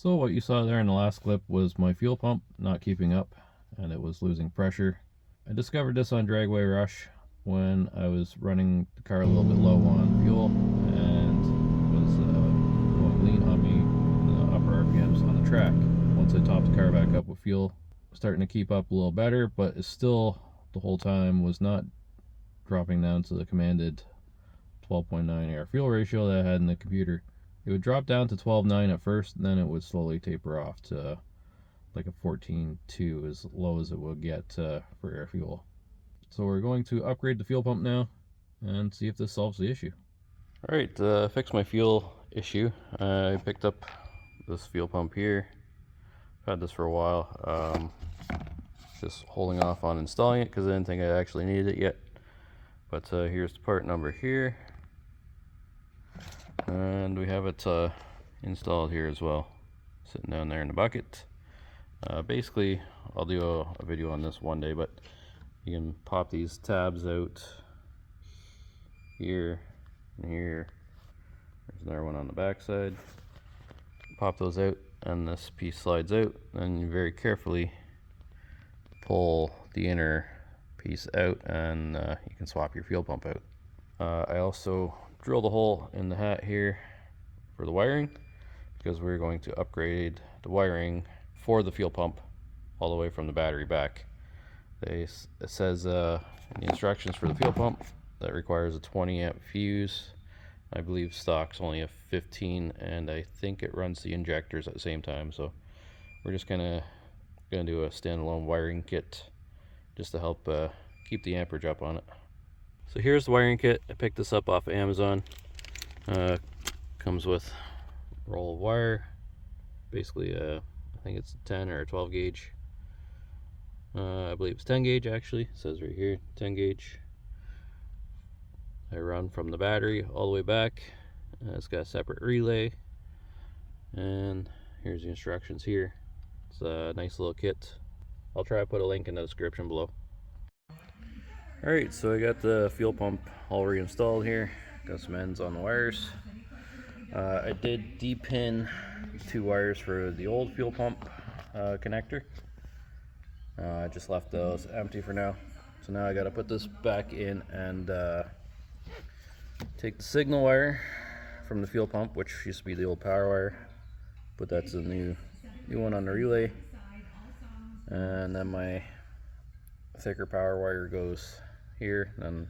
So what you saw there in the last clip was my fuel pump not keeping up, and it was losing pressure. I discovered this on Dragway Rush when I was running the car a little bit low on fuel and was going lean on me in the upper RPMs on the track. Once I topped the car back up with fuel, starting to keep up a little better, but it still the whole time was not dropping down to the commanded 12.9 air fuel ratio that I had in the computer. It would drop down to 12.9 at first, and then it would slowly taper off to like a 14.2, as low as it would get for air fuel. So we're going to upgrade the fuel pump now and see if this solves the issue. Alright, fix my fuel issue. I picked up this fuel pump here. I've had this for a while. Just holding off on installing it because I didn't think I actually needed it yet. But here's the part number here. And we have it installed here as well, sitting down there in the bucket. Basically, I'll do a video on this one day, but you can pop these tabs out here and here. There's another one on the back side. Pop those out, and this piece slides out. Then you very carefully pull the inner piece out, and you can swap your fuel pump out. I also drilled a hole in the hat here for the wiring, because we're going to upgrade the wiring for the fuel pump all the way from the battery back. It says in the instructions for the fuel pump that requires a 20 amp fuse. I believe stock's only a 15, and I think it runs the injectors at the same time. So we're just gonna do a standalone wiring kit just to help keep the amperage up on it. So here's the wiring kit. I picked this up off of Amazon. Comes with a roll of wire, basically I think it's a 10 or a 12 gauge. I believe it's 10 gauge actually. It says right here 10 gauge. I run from the battery all the way back. It's got a separate relay, and here's the instructions here. It's a nice little kit. I'll try to put a link in the description below. Alright, so I got the fuel pump all reinstalled here. Got some ends on the wires. I did de-pin 2 wires for the old fuel pump connector. I just left those empty for now. So now I got to put this back in and take the signal wire from the fuel pump, which used to be the old power wire, but that's a new one on the relay. And then my thicker power wire goes here, then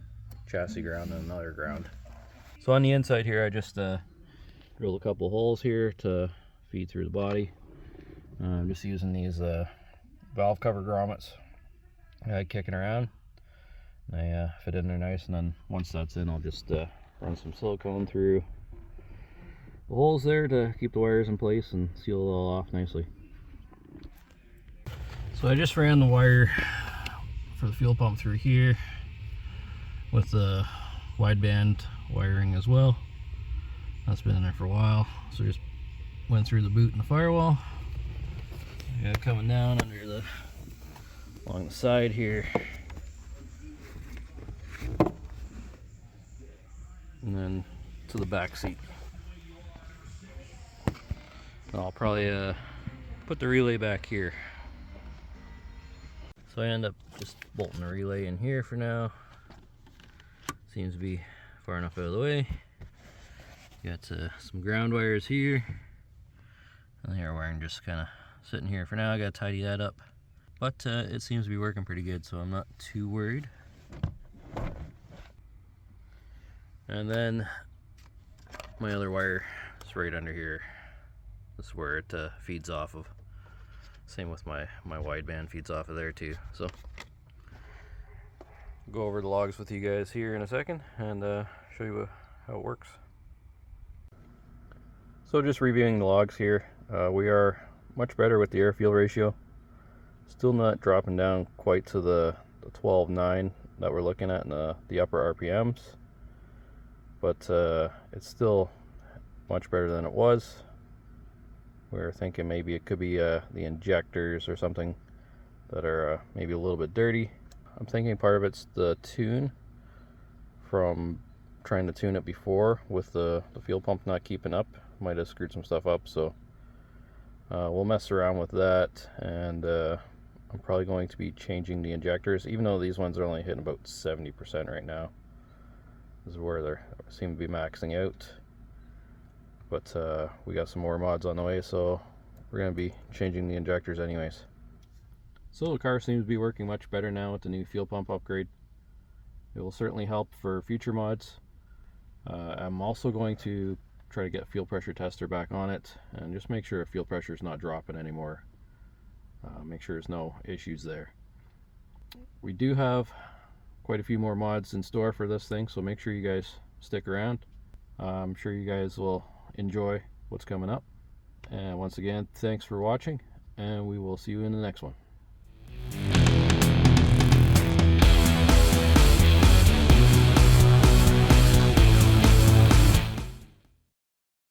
chassis ground, and another ground. So on the inside here, I just drilled a couple holes here to feed through the body. I'm just using these valve cover grommets I had kicking around. They fit in there nice, and then once that's in, I'll just run some silicone through the holes there to keep the wires in place and seal it all off nicely. So I just ran the wire for the fuel pump through here with the wideband wiring as well. That's been in there for a while, so just went through the boot and the firewall. I got it coming down under along the side here, and then to the back seat. And I'll probably put the relay back here. So I end up just bolting the relay in here for now. Seems to be far enough out of the way. Got some ground wires here, and the air wiring just kind of sitting here for now. I got to tidy that up, but it seems to be working pretty good, so I'm not too worried. And then my other wire is right under here. This is where it feeds off of. Same with my wideband, feeds off of there too. So go over the logs with you guys here in a second and show you how it works. So just reviewing the logs here, we are much better with the air fuel ratio. Still not dropping down quite to the 12.9 that we're looking at in the upper RPMs, but it's still much better than it was. We were thinking maybe it could be the injectors or something that are maybe a little bit dirty. I'm thinking part of it's the tune from trying to tune it before with the fuel pump not keeping up. Might have screwed some stuff up, so We'll mess around with that, and I'm probably going to be changing the injectors, even though these ones are only hitting about 70% right now. This is where they seem to be maxing out. But we got some more mods on the way, so we're going to be changing the injectors anyways. So the car seems to be working much better now with the new fuel pump upgrade. It will certainly help for future mods. I'm also going to try to get fuel pressure tester back on it and just make sure fuel pressure is not dropping anymore. Make sure there's no issues there. We do have quite a few more mods in store for this thing, so make sure you guys stick around. I'm sure you guys will enjoy what's coming up. And once again, thanks for watching, and we will see you in the next one.